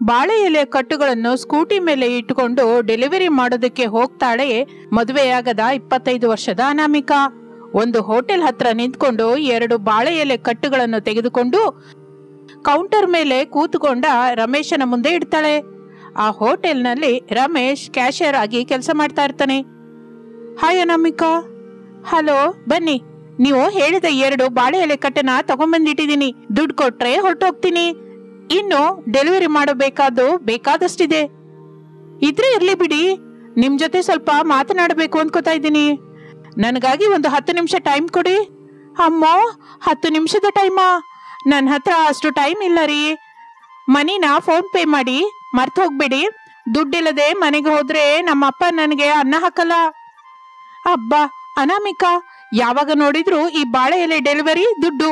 ಬಾಳೆ ಎಲೆ ಕಟ್ಟುಗಳನ್ನು ಸ್ಕೂಟಿ ಮೇಲೆ ಇಟ್ಟುಕೊಂಡು ಡೆಲಿವರಿ ಮಾಡೋದಕ್ಕೆ ಹೋಗ್ತಾಳೆ ಮದುವೆಯಾಗದ 25 ವರ್ಷದ ಅನಾಮಿಕಾ. ಒಂದು ಹೋಟೆಲ್ ಹತ್ರ ನಿಂತ್ಕೊಂಡು 2 ಬಾಳೆ ಎಲೆ ಕಟ್ಟುಗಳನ್ನು ತೆಗೆದುಕೊಂಡು ಕೌಂಟರ್ ಮೇಲೆ ಕೂತುಕೊಂಡ ರಮೇಶನ ಮುಂದೆ ಇಡ್ತಾಳೆ. ಆ ಹೋಟೆಲ್ನಲ್ಲಿ ರಮೇಶ್ ಕ್ಯಾಶಿಯರ್ ಆಗಿ ಕೆಲಸ ಮಾಡ್ತಾ ಇರ್ತಾನೆ. ಹಾಯ್ ಅನಾಮಿಕಾ. ಹಲೋ, ಬನ್ನಿ. ನೀವು ಹೇಳಿದ 2 ಬಾಳೆ ಎಲೆ ಕಟ್ಟನ ತಗೊಂಡ್ಬಂದಿಟ್ಟಿದ್ದೀನಿ. ದುಡ್ಡು ಕೊಟ್ರೆ ಹೊರಟೋಗ್ತೀನಿ. ಇನ್ನು ಡೆಲಿವರಿ ಬೇಕಾದಷ್ಟಿದೆ. ಇದ್ರೆ ಇರ್ಲಿ ಬಿಡಿ, ನಿಮ್ ಜೊತೆ ಸ್ವಲ್ಪ ಮಾತನಾಡಬೇಕು ಅನ್ಕೋತಾ ಇದ್ದೀನಿ. ನನಗಾಗಿ ಒಂದು 10 ನಿಮಿಷ ಟೈಮ್ ಕೊಡಿ. ಅಮ್ಮ, 10 ನಿಮಿಷದ ಟೈಮಾ? ನನ್ನ ಹತ್ರ ಅಷ್ಟು ಟೈಮ್ ಇಲ್ಲ ರೀ. ಮನಿನ ಫೋನ್ ಪೇ ಮಾಡಿ, ಮರ್ತು ಹೋಗ್ಬೇಡಿ. ದುಡ್ಡಿಲ್ಲದೆ ಮನೆಗೆ ಹೋದ್ರೆ ನಮ್ಮ ಅಪ್ಪ ನನಗೆ ಅನ್ನ ಹಾಕಲ್ಲ. ಅಬ್ಬಾ ಅನಾಮಿಕಾ, ಯಾವಾಗ ನೋಡಿದ್ರು ಈ ಬಾಳೆ ಎಲೆ ಡೆಲಿವರಿ, ದುಡ್ಡು,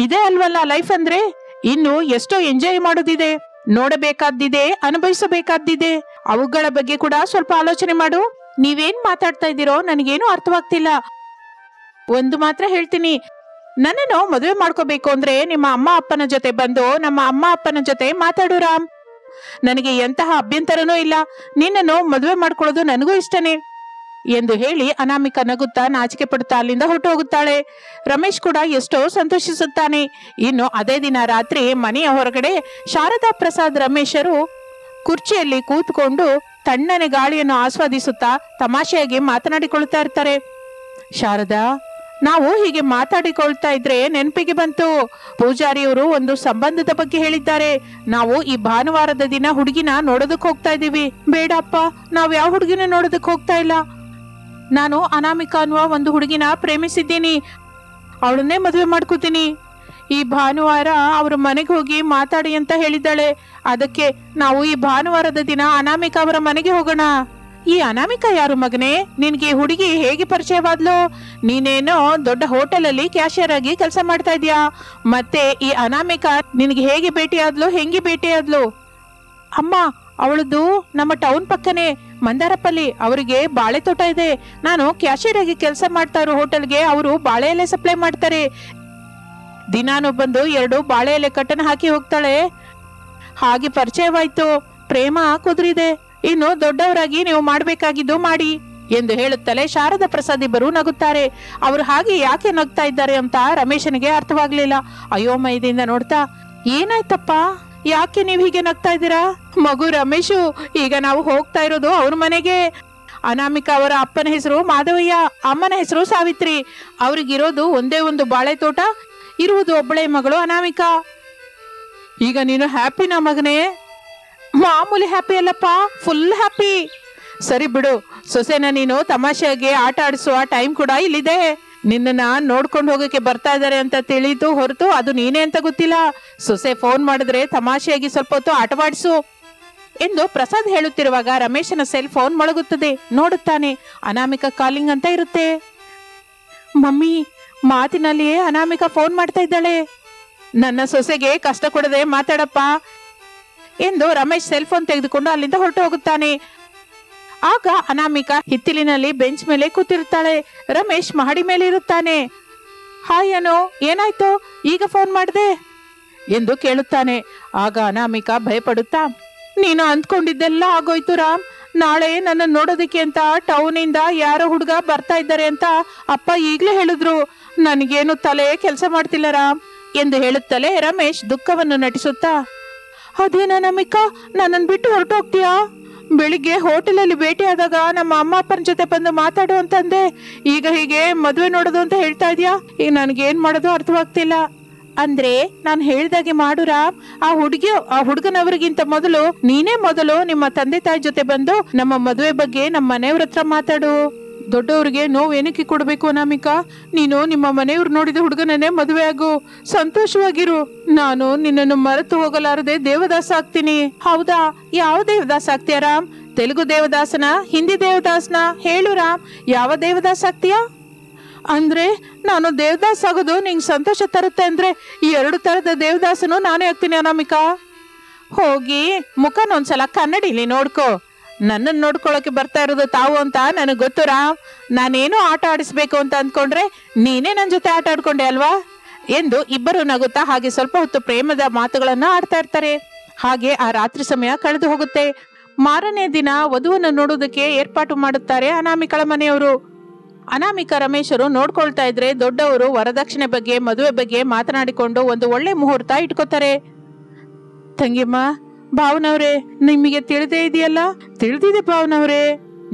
ಇದೇ ಅಲ್ವಲ್ಲ ಲೈಫ್ ಅಂದ್ರೆ. ಇನ್ನು ಎಷ್ಟೋ ಎಂಜಾಯ್ ಮಾಡೋದಿದೆ, ನೋಡಬೇಕಾದ್ದಿದೆ, ಅನುಭವಿಸಬೇಕಾದ್ದಿದೆ. ಅವುಗಳ ಬಗ್ಗೆ ಕೂಡ ಸ್ವಲ್ಪ ಆಲೋಚನೆ ಮಾಡು. ನೀವೇನ್ ಮಾತಾಡ್ತಾ ಇದ್ದೀರೋ ನನಗೇನು ಅರ್ಥವಾಗ್ತಿಲ್ಲ. ಒಂದು ಮಾತ್ರ ಹೇಳ್ತೀನಿ, ನನ್ನನ್ನು ಮದುವೆ ಮಾಡ್ಕೋಬೇಕು ಅಂದ್ರೆ ನಿಮ್ಮ ಅಮ್ಮ ಅಪ್ಪನ ಜೊತೆ ಬಂದು ನಮ್ಮ ಅಮ್ಮ ಅಪ್ಪನ ಜೊತೆ ಮಾತಾಡು ರಾಮ್. ನನಗೆ ಎಂತಹ ಅಭ್ಯಂತರನೂ ಇಲ್ಲ. ನಿನ್ನನ್ನು ಮದುವೆ ಮಾಡ್ಕೊಳ್ಳೋದು ನನಗೂ ಇಷ್ಟನೇ ಎಂದು ಹೇಳಿ ಅನಾಮಿಕಾ ನಗುತ್ತಾ ನಾಚಿಕೆ ಪಡುತ್ತಾ ಅಲ್ಲಿಂದ ಹೊರಟು ಹೋಗುತ್ತಾಳೆ. ರಮೇಶ್ ಕೂಡ ಎಷ್ಟೋ ಸಂತೋಷಿಸುತ್ತಾನೆ. ಇನ್ನು ಅದೇ ದಿನ ರಾತ್ರಿ ಮನೆಯ ಹೊರಗಡೆ ಶಾರದಾ ಪ್ರಸಾದ್ ರಮೇಶರು ಕುರ್ಚಿಯಲ್ಲಿ ಕೂತ್ಕೊಂಡು ತಣ್ಣನೆ ಗಾಳಿಯನ್ನು ಆಸ್ವಾದಿಸುತ್ತಾ ತಮಾಷೆಯಾಗಿ ಮಾತನಾಡಿಕೊಳ್ಳುತ್ತಾ ಇರ್ತಾರೆ. ಶಾರದಾ, ನಾವು ಹೀಗೆ ಮಾತಾಡಿಕೊಳ್ತಾ ಇದ್ರೆ ನೆನಪಿಗೆ ಬಂತು, ಪೂಜಾರಿಯವರು ಒಂದು ಸಂಬಂಧದ ಬಗ್ಗೆ ಹೇಳಿದ್ದಾರೆ. ನಾವು ಈ ಭಾನುವಾರದ ದಿನ ಹುಡುಗಿನ ನೋಡೋದಕ್ಕೆ ಹೋಗ್ತಾ ಇದ್ದೀವಿ. ಬೇಡಪ್ಪ, ನಾವ್ ಯಾವ ಹುಡುಗಿನ ನೋಡೋದಕ್ಕೆ ಹೋಗ್ತಾ ಇಲ್ಲ. ನಾನು ಅನಾಮಿಕಾ ಅನ್ನುವ ಒಂದು ಹುಡುಗಿನ ಪ್ರೇಮಿಸಿದ್ದೀನಿ. ಅವಳನ್ನೇ ಮದುವೆ ಮಾಡ್ಕೋತೀನಿ. ಈ ಭಾನುವಾರ ಅವ್ರ ಮನೆಗೆ ಹೋಗಿ ಮಾತಾಡಿ ಅಂತ ಹೇಳಿದ್ದಾಳೆ. ಅದಕ್ಕೆ ನಾವು ಈ ಭಾನುವಾರದ ದಿನ ಅನಾಮಿಕಾ ಅವರ ಮನೆಗೆ ಹೋಗೋಣ. ಈ ಅನಾಮಿಕಾ ಯಾರು ಮಗನೇ? ನಿನ್ಗೆ ಹುಡುಗಿ ಹೇಗೆ ಪರಿಚಯವಾದ್ಲು? ನೀನೇನೋ ದೊಡ್ಡ ಹೋಟೆಲ್ ಅಲ್ಲಿ ಕ್ಯಾಶಿಯರ್ ಆಗಿ ಕೆಲಸ ಮಾಡ್ತಾ ಇದ್ಯಾ. ಮತ್ತೆ ಈ ಅನಾಮಿಕಾ ನಿನ್ಗೆ ಹೇಗೆ ಭೇಟಿಯಾದ್ಲು? ಅಮ್ಮ, ಅವಳದು ನಮ್ಮ ಟೌನ್ ಪಕ್ಕನೆ ಮಂದಾರಪ್ಪಲ್ಲಿ. ಅವರಿಗೆ ಬಾಳೆ ತೋಟ ಇದೆ. ನಾನು ಕ್ಯಾಶಿಯರ್ ಆಗಿ ಕೆಲಸ ಮಾಡ್ತಾ ಇರೋ ಹೋಟೆಲ್ಗೆ ಅವರು ಬಾಳೆ ಎಲೆ ಸಪ್ಲೈ ಮಾಡ್ತಾರೆ. ದಿನಾನು ಬಂದು 2 ಬಾಳೆ ಎಲೆ ಕಟ್ಟನ ಹಾಕಿ ಹೋಗ್ತಾಳೆ. ಹಾಗೆ ಪರಿಚಯವಾಯ್ತು. ಪ್ರೇಮ ಕುದುರಿದೆ. ಇನ್ನು ದೊಡ್ಡವರಾಗಿ ನೀವು ಮಾಡ್ಬೇಕಾಗಿದ್ದು ಮಾಡಿ ಎಂದು ಹೇಳುತ್ತಲೇ ಶಾರದಾ ಪ್ರಸಾದ್ ಇಬ್ಬರು ನಗುತ್ತಾರೆ. ಅವರು ಹಾಗೆ ಯಾಕೆ ನಗ್ತಾ ಇದ್ದಾರೆ ಅಂತ ರಮೇಶನಿಗೆ ಅರ್ಥವಾಗ್ಲಿಲ್ಲ. ಅಯೋಮಯದಿಂದ ನೋಡ್ತಾ, ಏನಾಯ್ತಪ್ಪ, ಯಾಕೆ ನೀವ್ ಹೀಗೆ ನಗ್ತಾ ಇದ್ದೀರಾ? ಮಗು ರಮೇಶು, ಈಗ ನಾವು ಹೋಗ್ತಾ ಇರೋದು ಅವ್ರ ಮನೆಗೆ. ಅನಾಮಿಕಾ ಅವರ ಅಪ್ಪನ ಹೆಸರು ಮಾಧವಯ್ಯ, ಅಮ್ಮನ ಹೆಸರು ಸಾವಿತ್ರಿ. ಅವ್ರಿಗಿರೋದು ಒಂದೇ ಒಂದು ಬಾಳೆ ತೋಟ. ಇರುವುದು ಒಬ್ಬಳೆ ಮಗಳು ಅನಾಮಿಕಾ. ಈಗ ನೀನು ಹ್ಯಾಪಿನಾ ಮಗನೇ? ಮಾಮೂಲಿ ಹ್ಯಾಪಿ ಅಲ್ಲಪ್ಪ, ಫುಲ್ ಹ್ಯಾಪಿ. ಸರಿ ಬಿಡು, ಸೊಸೆನ ನೀನು ತಮಾಷೆಯಾಗಿ ಆಟ ಆಡಿಸುವ ಟೈಮ್ ಕೂಡ ಇಲ್ಲಿದೆ. ನಿನ್ನನ್ನ ನೋಡ್ಕೊಂಡು ಹೋಗಕ್ಕೆ ಬರ್ತಾ ಇದ್ದಾರೆ ಅಂತ ತಿಳಿದು ಹೊರತು ಅದು ನೀನೇ ಅಂತ ಗೊತ್ತಿಲ್ಲ. ಸೊಸೆ ಫೋನ್ ಮಾಡಿದ್ರೆ ತಮಾಷೆಯಾಗಿ ಸ್ವಲ್ಪ ಹೊತ್ತು ಆಟವಾಡಿಸು ಎಂದು ಪ್ರಸಾದ್ ಹೇಳುತ್ತಿರುವಾಗ ರಮೇಶನ ಸೆಲ್ ಫೋನ್ ಮೊಳಗುತ್ತದೆ. ನೋಡುತ್ತಾನೆ, ಅನಾಮಿಕಾ ಕಾಲಿಂಗ್ ಅಂತ ಇರುತ್ತೆ. ಮಮ್ಮಿ, ಮಾತಿನಲ್ಲಿಯೇ ಅನಾಮಿಕಾ ಫೋನ್ ಮಾಡ್ತಾ ಇದ್ದಾಳೆ. ನನ್ನ ಸೊಸೆಗೆ ಕಷ್ಟ ಕೊಡದೆ ಮಾತಾಡಪ್ಪ ಎಂದು ರಮೇಶ್ ಸೆಲ್ ಫೋನ್ ತೆಗೆದುಕೊಂಡು ಅಲ್ಲಿಂದ ಹೊರಟು ಹೋಗುತ್ತಾನೆ. ಆಗ ಅನಾಮಿಕಾ ಹಿತ್ತಿಲಿನಲ್ಲಿ ಬೆಂಚ್ ಮೇಲೆ ಕೂತಿರುತ್ತಾಳೆ. ರಮೇಶ್ ಮಹಡಿ ಮೇಲೆ ಇರುತ್ತಾನೆ. ಹಾಯ್ ಅನು, ಏನಾಯ್ತು, ಈಗ ಫೋನ್ ಮಾಡಿದೆ ಎಂದು ಕೇಳುತ್ತಾನೆ. ಆಗ ಅನಾಮಿಕಾ ಭಯಪಡುತ್ತಾ, ನೀನು ಅಂದ್ಕೊಂಡಿದ್ದೆಲ್ಲ ಆಗೋಯ್ತು ರಾಮ್. ನಾಳೆ ನನ್ನ ನೋಡೋದಕ್ಕೆ ಅಂತ ಟೌನಿಂದ ಯಾರೋ ಹುಡುಗ ಬರ್ತಾ ಇದ್ದಾರೆ ಅಂತ ಅಪ್ಪ ಈಗ್ಲೇ ಹೇಳಿದ್ರು. ನನಗೇನು ತಲೆ ಕೆಲಸ ಮಾಡ್ತಿಲ್ಲ ರಾಮ್ ಎಂದು ಹೇಳುತ್ತಲೇ ರಮೇಶ್ ದುಃಖವನ್ನು ನಟಿಸುತ್ತಾ, ಅದೇನ ಅನಾಮಿಕಾ, ನನ್ನನ್ನು ಬಿಟ್ಟು ಹೊರಟೋಗ್ತೀಯಾ? ಬೆಳಿಗ್ಗೆ ಹೋಟೆಲಲ್ಲಿ ಭೇಟಿಯಾದಾಗ ನಮ್ಮ ಅಮ್ಮ ಅಪ್ಪನ ಜೊತೆ ಬಂದು ಮಾತಾಡು ಅಂತಂದೆ. ಈಗ ಹೀಗೆ ಮದುವೆ ನೋಡೋದು ಅಂತ ಹೇಳ್ತಾ ಇದೀಯಾ? ಈಗ ನನ್ಗೇನ್ ಮಾಡೋದು ಅರ್ಥವಾಗ್ತಿಲ್ಲ. ಅಂದ್ರೆ ನಾನು ಹೇಳ್ದಾಗೆ ಮಾಡು ರಾಮ್. ಆ ಹುಡುಗನವರಿಗಿಂತ ಮೊದಲು ನೀನೇ ನಿಮ್ಮ ತಂದೆ ತಾಯಿ ಜೊತೆ ಬಂದು ನಮ್ಮ ಮದುವೆ ಬಗ್ಗೆ ನಮ್ಮ ಮನೆಯವ್ರ ಹತ್ರ ಮಾತಾಡು. ದೊಡ್ಡವ್ರಿಗೆ ನೋವು ಏನಕ್ಕೆ ಕೊಡ್ಬೇಕು ಅನಾಮಿಕಾ? ನೀನು ನಿಮ್ಮ ಮನೆಯವ್ರು ನೋಡಿದ ಹುಡುಗನನ್ನೇ ಮದುವೆ ಆಗು, ಸಂತೋಷವಾಗಿರು. ನಾನು ನಿನ್ನನ್ನು ಮರೆತು ಹೋಗಲಾರದೆ ದೇವದಾಸ ಆಗ್ತೀನಿ. ಹೌದಾ? ಯಾವ ದೇವದಾಸ ಆಗ್ತೀಯ ರಾಮ್? ತೆಲುಗು ದೇವದಾಸನ, ಹಿಂದಿ ದೇವದಾಸನ? ಹೇಳು ರಾಮ್, ಯಾವ ದೇವದಾಸ ಆಗ್ತೀಯಾ? ಅಂದ್ರೆ ನಾನು ದೇವದಾಸ್ ಆಗೋದು ನಿಂಗೆ ಸಂತೋಷ ತರುತ್ತೆ ಅಂದ್ರೆ ಈ 2 ತರದ ದೇವದಾಸನು ನಾನೇ ಆಗ್ತೀನಿ ಅನಾಮಿಕಾ. ಹೋಗಿ ಮುಖನೊಂದ್ಸಲ ಕನ್ನಡಿಲಿ ನೋಡ್ಕೋ. ನನ್ನನ್ನು ನೋಡ್ಕೊಳ್ಳೋಕೆ ಬರ್ತಾ ಇರೋದು ತಾವು ಅಂತ ನನಗೆ ಗೊತ್ತು ರಾಮ್. ನಾನೇನೋ ಆಟ ಆಡಿಸ್ಬೇಕು ಅಂತ ಅಂದ್ಕೊಂಡ್ರೆ ನೀನೇ ನನ್ನ ಜೊತೆ ಆಟ ಆಡ್ಕೊಂಡೆ ಅಲ್ವಾ ಎಂದು ಇಬ್ಬರು ನಗುತ್ತಾ ಹಾಗೆ ಸ್ವಲ್ಪ ಹೊತ್ತು ಪ್ರೇಮದ ಮಾತುಗಳನ್ನ ಆಡ್ತಾ ಇರ್ತಾರೆ. ಹಾಗೆ ಆ ರಾತ್ರಿ ಸಮಯ ಕಳೆದು ಹೋಗುತ್ತೆ. ಮಾರನೇ ದಿನ ವಧುವನ್ನು ನೋಡೋದಕ್ಕೆ ಏರ್ಪಾಟು ಮಾಡುತ್ತಾರೆ ಅನಾಮಿಕಳ ಮನೆಯವರು. ಅನಾಮಿಕ ರಮೇಶರು ನೋಡ್ಕೊಳ್ತಾ ಇದ್ರೆ ದೊಡ್ಡವರು ವರದಕ್ಷಿಣೆ ಬಗ್ಗೆ ಮದುವೆ ಬಗ್ಗೆ ಮಾತನಾಡಿಕೊಂಡು ಒಂದು ಒಳ್ಳೆ ಮುಹೂರ್ತ ಇಟ್ಕೋತಾರೆ. ತಂಗಿಮ್ಮ, ಭಾವನವ್ರೆ, ನಿಮಗೆ ತಿಳಿದೇ ಇದೆಯಲ್ಲ? ತಿಳಿದಿದೆ ಭಾವನವ್ರೆ.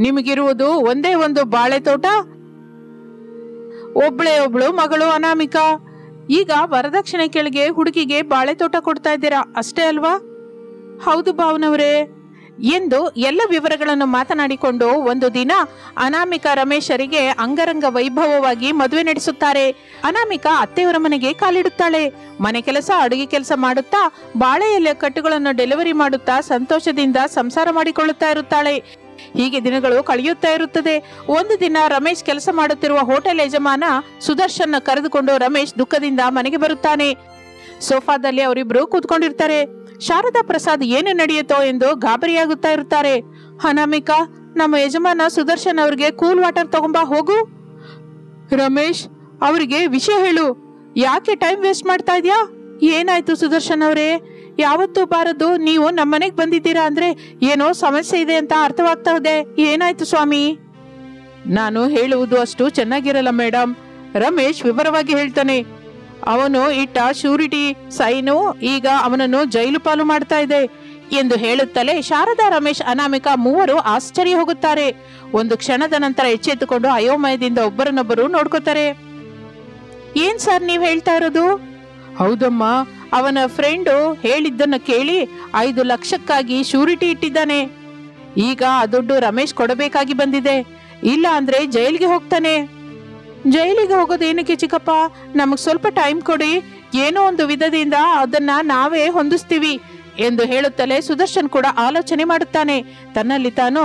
ನಿಮಗಿರುವುದು ಒಂದೇ ಒಂದು ಬಾಳೆ ತೋಟ, ಒಬ್ಳು ಮಗಳು ಅನಾಮಿಕ. ಈಗ ವರದಕ್ಷಿಣೆ ಕೆಳಗೆ ಹುಡುಗಿಗೆ ಬಾಳೆ ತೋಟ ಕೊಡ್ತಾ ಇದ್ದೀರಾ ಅಷ್ಟೇ ಅಲ್ವಾ? ಹೌದು ಭಾವನವ್ರೆ ಎಂದು ಎಲ್ಲ ವಿವರಗಳನ್ನು ಮಾತನಾಡಿಕೊಂಡು ಒಂದು ದಿನ ಅನಾಮಿಕ ರಮೇಶರಿಗೆ ಅಂಗರಂಗ ವೈಭವವಾಗಿ ಮದುವೆ ನಡೆಸುತ್ತಾರೆ. ಅನಾಮಿಕ ಅತ್ತೆಯವರ ಮನೆಗೆ ಕಾಲಿಡುತ್ತಾಳೆ. ಮನೆ ಕೆಲಸ, ಅಡುಗೆ ಕೆಲಸ ಮಾಡುತ್ತಾ ಬಾಳೆ ಎಲೆ ಕಟ್ಟುಗಳನ್ನು ಡೆಲಿವರಿ ಮಾಡುತ್ತಾ ಸಂತೋಷದಿಂದ ಸಂಸಾರ ಮಾಡಿಕೊಳ್ಳುತ್ತಾ ಇರುತ್ತಾಳೆ. ಹೀಗೆ ದಿನಗಳು ಕಳೆಯುತ್ತಾ ಇರುತ್ತದೆ. ಒಂದು ದಿನ ರಮೇಶ್ ಕೆಲಸ ಮಾಡುತ್ತಿರುವ ಹೋಟೆಲ್ ಯಜಮಾನ ಸುದರ್ಶನ್ ಕರೆದುಕೊಂಡು ರಮೇಶ್ ದುಃಖದಿಂದ ಮನೆಗೆ ಬರುತ್ತಾನೆ. ಸೋಫಾದಲ್ಲಿ ಅವರಿಬ್ರು ಕೂತ್ಕೊಂಡಿರ್ತಾರೆ. ಶಾರದಾ ಪ್ರಸಾದ್ ಏನು ನಡೆಯುತ್ತೋ ಎಂದು ಗಾಬರಿಯಾಗುತ್ತಾ ಇರುತ್ತಾರೆ. ಅನಾಮಿಕಾ, ನಮ್ಮ ಯಜಮಾನ ಸುದರ್ಶನ್ ಅವ್ರಿಗೆ ಕೂಲ್ ವಾಟರ್ ತಗೊಂಬಾ ಹೋಗು. ರಮೇಶ್, ಅವರಿಗೆ ವಿಷಯ ಹೇಳು. ಯಾಕೆ ಟೈಮ್ ವೇಸ್ಟ್ ಮಾಡ್ತಾ ಇದ್ಯಾ? ಏನಾಯ್ತು ಸುದರ್ಶನ್ ಅವರೇ? ಯಾವತ್ತೂ ಬಾರದು ನೀವು ನಮ್ಮನೆಗೆ ಬಂದಿದ್ದೀರಾ ಅಂದ್ರೆ ಏನೋ ಸಮಸ್ಯೆ ಇದೆ ಅಂತ ಅರ್ಥವಾಗ್ತಾ ಇದೆ. ಏನಾಯ್ತು ಸ್ವಾಮಿ? ನಾನು ಹೇಳುವುದು ಅಷ್ಟು ಚೆನ್ನಾಗಿರಲ್ಲ ಮೇಡಮ್. ರಮೇಶ್ ವಿವರವಾಗಿ ಹೇಳ್ತಾನೆ. ಅವನು ಇಟ್ಟ ಶ್ಯೂರಿಟಿ ಸೈನು ಈಗ ಅವನನ್ನು ಜೈಲು ಪಾಲು ಮಾಡ್ತಾ ಇದೆ ಎಂದು ಹೇಳುತ್ತಲೇ ಶಾರದಾ, ರಮೇಶ್, ಅನಾಮಿಕಾ ಮೂವರು ಆಶ್ಚರ್ಯ ಹೋಗುತ್ತಾರೆ. ಒಂದು ಕ್ಷಣದ ನಂತರ ಎಚ್ಚೆತ್ತುಕೊಂಡು ಅಯೋಮಯದಿಂದ ಒಬ್ಬರನ್ನೊಬ್ಬರು ನೋಡ್ಕೋತಾರೆ. ಏನ್ ಸರ್ ನೀವ್ ಹೇಳ್ತಾ ಇರೋದು? ಹೌದಮ್ಮ, ಅವನ ಫ್ರೆಂಡು ಹೇಳಿದ್ದನ್ನು ಕೇಳಿ 5 ಲಕ್ಷಕ್ಕಾಗಿ ಶ್ಯೂರಿಟಿ ಇಟ್ಟಿದ್ದಾನೆ. ಈಗ ಆ ದುಡ್ಡು ರಮೇಶ್ ಕೊಡಬೇಕಾಗಿ ಬಂದಿದೆ. ಇಲ್ಲ ಅಂದ್ರೆ ಜೈಲಿಗೆ ಹೋಗ್ತಾನೆ. ಜೈಲಿಗೆ ಹೋಗೋದೇನಕ್ಕೆ ಚಿಕ್ಕಪ್ಪ? ನಮಗ್ ಸ್ವಲ್ಪ ಟೈಮ್ ಕೊಡಿ, ಏನೋ ಒಂದು ವಿಧದಿಂದ ಅದನ್ನ ನಾವೇ ಹೊಂದಿಸ್ತೀವಿ ಎಂದು ಹೇಳುತ್ತಲೇ ಸುದರ್ಶನ್ ಕೂಡ ಆಲೋಚನೆ ಮಾಡುತ್ತಾನೆ. ತನ್ನಲ್ಲಿ ತಾನು,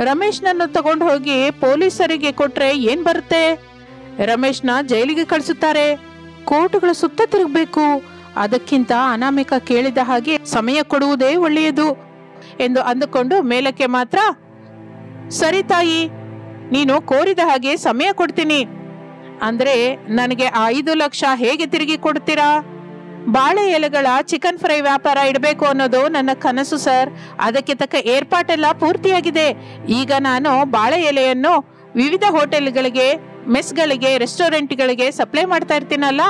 ರಮೇಶ್ನನ್ನು ತಗೊಂಡು ಹೋಗಿ ಪೊಲೀಸರಿಗೆ ಕೊಟ್ರೆ ಏನ್ ಬರುತ್ತೆ? ರಮೇಶ್ನ ಜೈಲಿಗೆ ಕಳಿಸುತ್ತಾರೆ. ಕೋರ್ಟ್ಗಳ ಸುತ್ತ ತಿರುಗಬೇಕು. ಅದಕ್ಕಿಂತ ಅನಾಮಿಕ ಕೇಳಿದ ಹಾಗೆ ಸಮಯ ಕೊಡುವುದೇ ಒಳ್ಳೆಯದು ಎಂದು ಅಂದುಕೊಂಡು ಮೇಲಕ್ಕೆ ಮಾತ್ರ, ಸರಿ ತಾಯಿ, ನೀನು ಕೋರಿದ ಹಾಗೆ ಸಮಯ ಕೊಡ್ತೀನಿ. ಅಂದ್ರೆ ನನಗೆ 5 ಲಕ್ಷ ಹೇಗೆ ತಿರುಗಿ ಕೊಡ್ತೀರಾ? ಬಾಳೆ ಎಲೆಗಳ ಚಿಕನ್ ಫ್ರೈ ವ್ಯಾಪಾರ ಇಡಬೇಕು ಅನ್ನೋದು ನನ್ನ ಕನಸು ಸರ್. ಅದಕ್ಕೆ ತಕ್ಕ ಏರ್ಪಾಟೆಲ್ಲ ಪೂರ್ತಿಯಾಗಿದೆ. ಈಗ ನಾನು ಬಾಳೆ ಎಲೆಯನ್ನು ವಿವಿಧ ಹೋಟೆಲ್ಗಳಿಗೆ, ಮೆಸ್ಗಳಿಗೆ, ರೆಸ್ಟೋರೆಂಟ್ಗಳಿಗೆ ಸಪ್ಲೈ ಮಾಡ್ತಾ ಇರ್ತೀನಲ್ಲ